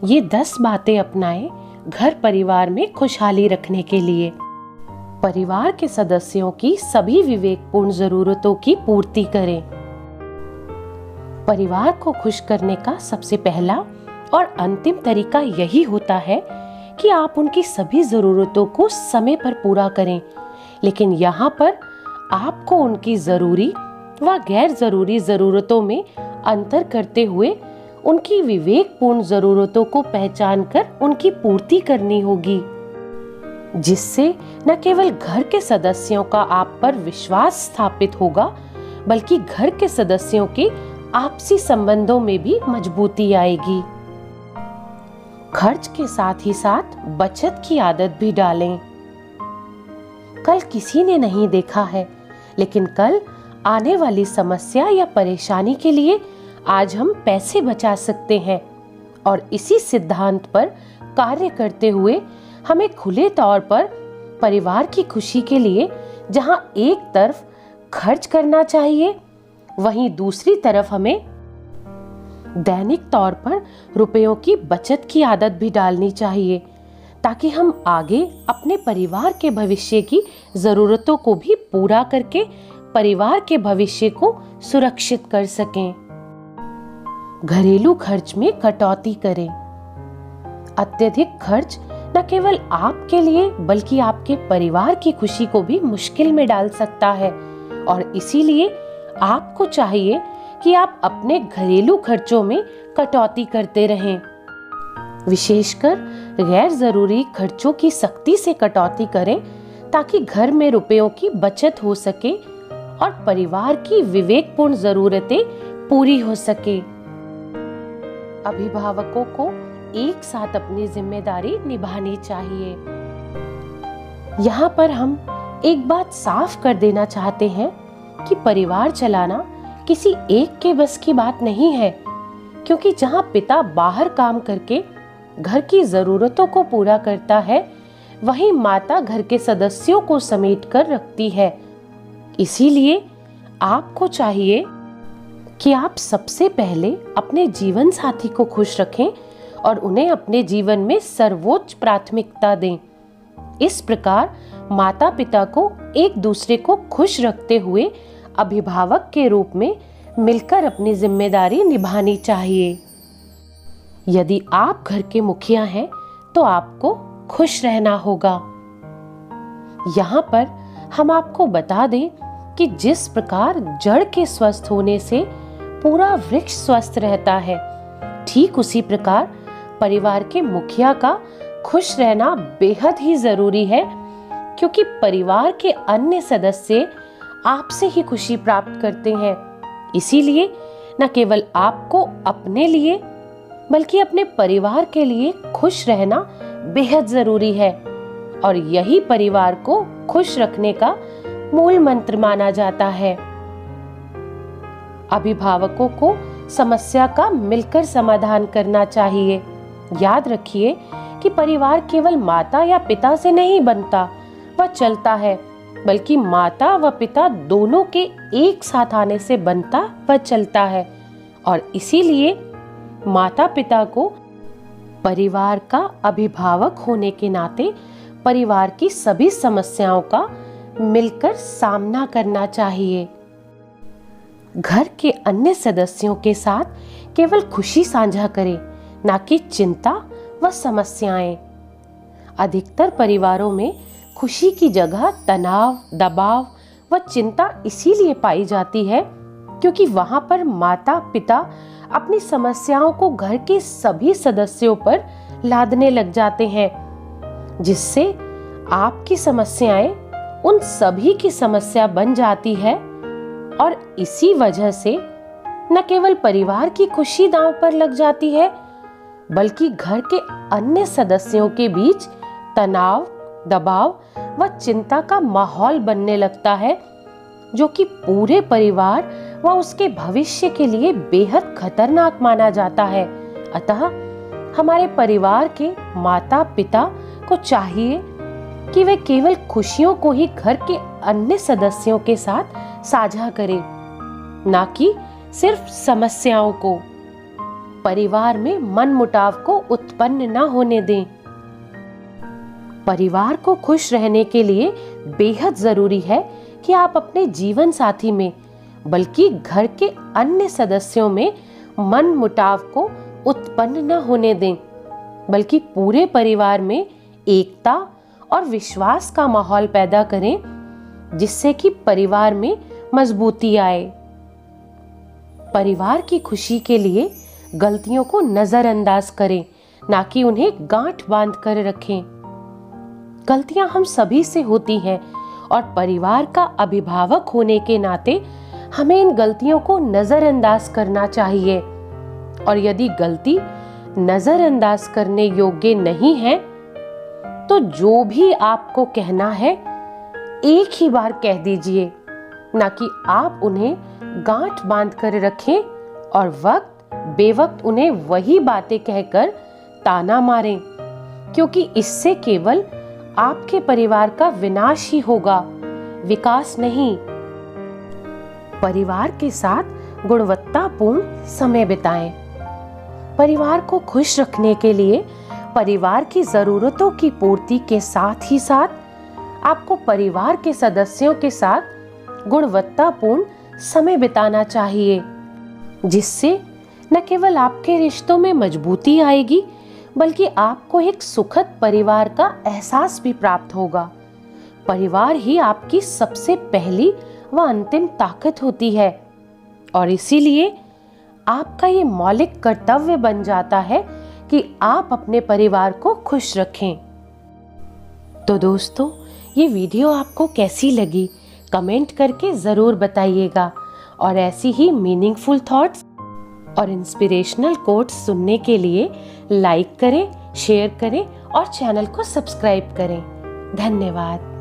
ये 10 बातें अपनाएं घर परिवार में खुशहाली रखने के लिए। परिवार के सदस्यों की सभी विवेकपूर्ण जरूरतों की पूर्ति करें। परिवार को खुश करने का सबसे पहला और अंतिम तरीका यही होता है कि आप उनकी सभी जरूरतों को समय पर पूरा करें, लेकिन यहाँ पर आपको उनकी जरूरी व गैर जरूरी जरूरतों में अंतर करते हुए उनकी विवेकपूर्ण जरूरतों को पहचान कर उनकी पूर्ति करनी होगी, जिससे न केवल घर के सदस्यों का आप पर विश्वास स्थापित होगा, बल्कि घर के सदस्यों के आपसी संबंधों में भी मजबूती आएगी। खर्च के साथ ही साथ बचत की आदत भी डालें। कल किसी ने नहीं देखा है, लेकिन कल आने वाली समस्या या परेशानी के लिए आज हम पैसे बचा सकते हैं, और इसी सिद्धांत पर कार्य करते हुए हमें खुले तौर पर परिवार की खुशी के लिए जहां एक तरफ खर्च करना चाहिए, वहीं दूसरी तरफ हमें दैनिक तौर पर रुपयों की बचत की आदत भी डालनी चाहिए, ताकि हम आगे अपने परिवार के भविष्य की जरूरतों को भी पूरा करके परिवार के भविष्य को सुरक्षित कर सकें। घरेलू खर्च में कटौती करें। अत्यधिक खर्च न केवल आपके लिए बल्कि आपके परिवार की खुशी को भी मुश्किल में डाल सकता है, और इसीलिए आपको चाहिए कि आप अपने घरेलू खर्चों में कटौती करते रहें। विशेषकर गैर जरूरी खर्चों की सख्ती से कटौती करें, ताकि घर में रुपयों की बचत हो सके और परिवार की विवेकपूर्ण जरूरतें पूरी हो सके। अभिभावकों को एक साथ अपनी जिम्मेदारी निभानी चाहिए। यहाँ पर हम एक बात साफ कर देना चाहते हैं कि परिवार चलाना किसी एक के बस की बात नहीं है, क्योंकि जहाँ पिता बाहर काम करके घर की जरूरतों को पूरा करता है, वहीं माता घर के सदस्यों को समेट कर रखती है। इसीलिए आपको चाहिए कि आप सबसे पहले अपने जीवन साथी को खुश रखें और उन्हें अपने जीवन में सर्वोच्च प्राथमिकता दें। इस प्रकार माता पिता को एक दूसरे को खुश रखते हुए अभिभावक के रूप में मिलकर अपनी जिम्मेदारी निभानी चाहिए। यदि आप घर के मुखिया हैं, तो आपको खुश रहना होगा। यहाँ पर हम आपको बता दें कि जिस प्रकार जड़ के स्वस्थ होने से पूरा वृक्ष स्वस्थ रहता है, ठीक उसी प्रकार परिवार के मुखिया का खुश रहना बेहद ही जरूरी है, क्योंकि परिवार के अन्य सदस्य आपसे ही खुशी प्राप्त करते हैं। इसीलिए न केवल आपको अपने लिए बल्कि अपने परिवार के लिए खुश रहना बेहद जरूरी है, और यही परिवार को खुश रखने का मूल मंत्र माना जाता है। अभिभावकों को समस्या का मिलकर समाधान करना चाहिए। याद रखिए कि परिवार केवल माता या पिता से नहीं बनता व चलता है, बल्कि माता व पिता दोनों के एक साथ आने से बनता व चलता है, और इसीलिए माता पिता को परिवार का अभिभावक होने के नाते परिवार की सभी समस्याओं का मिलकर सामना करना चाहिए। घर के अन्य सदस्यों के साथ केवल खुशी साझा करें, ना कि चिंता व समस्याएं। अधिकतर परिवारों में खुशी की जगह तनाव, दबाव व चिंता इसीलिए पाई जाती है क्योंकि वहां पर माता पिता अपनी समस्याओं को घर के सभी सदस्यों पर लादने लग जाते हैं, जिससे आपकी समस्याएं उन सभी की समस्या बन जाती है, और इसी वजह से न केवल परिवार की खुशी दांव पर लग जाती है, बल्कि घर के अन्य सदस्यों के बीच तनाव, दबाव व चिंता का माहौल बनने लगता है, जो कि पूरे परिवार व उसके भविष्य के लिए बेहद खतरनाक माना जाता है। अतः हमारे परिवार के माता पिता को चाहिए कि वे केवल खुशियों को ही घर के अन्य सदस्यों के साथ साझा करें, ना कि सिर्फ समस्याओं को। परिवार में मनमुटाव को उत्पन्न न होने दें। परिवार को खुश रहने के लिए बेहद जरूरी है कि आप अपने जीवन साथी में बल्कि घर के अन्य सदस्यों में मनमुटाव को उत्पन्न न होने दें, बल्कि पूरे परिवार में एकता और विश्वास का माहौल पैदा करें, जिससे कि परिवार में मजबूती आए। परिवार की खुशी के लिए गलतियों को नजरअंदाज करें, ना कि उन्हें गांठ बांध कर रखें। गलतियां हम सभी से होती हैं और परिवार का अभिभावक होने के नाते हमें इन गलतियों को नजरअंदाज करना चाहिए। और यदि गलती नजरअंदाज करने योग्य नहीं है तो जो भी आपको कहना है एक ही बार कह दीजिए, ना कि आप उन्हें गांठ बांध कर रखें और वक्त बेवक्त उन्हें वही बातें कहकर ताना मारें, क्योंकि इससे केवल आपके परिवार का विनाश ही होगा, विकास नहीं। परिवार के साथ गुणवत्तापूर्ण समय बिताएं। परिवार को खुश रखने के लिए परिवार की जरूरतों की पूर्ति के साथ ही साथ आपको परिवार के सदस्यों के साथ गुणवत्तापूर्ण समय बिताना चाहिए, जिससे न केवल आपके रिश्तों में मजबूती आएगी बल्कि आपको एक सुखद परिवार का एहसास भी प्राप्त होगा। परिवार ही आपकी सबसे पहली व अंतिम ताकत होती है और इसीलिए आपका ये मौलिक कर्तव्य बन जाता है कि आप अपने परिवार को खुश रखें। तो दोस्तों, ये वीडियो आपको कैसी लगी कमेंट करके ज़रूर बताइएगा और ऐसी ही मीनिंगफुल थॉट्स और इंस्पिरेशनल कोट्स सुनने के लिए लाइक करें, शेयर करें और चैनल को सब्सक्राइब करें। धन्यवाद।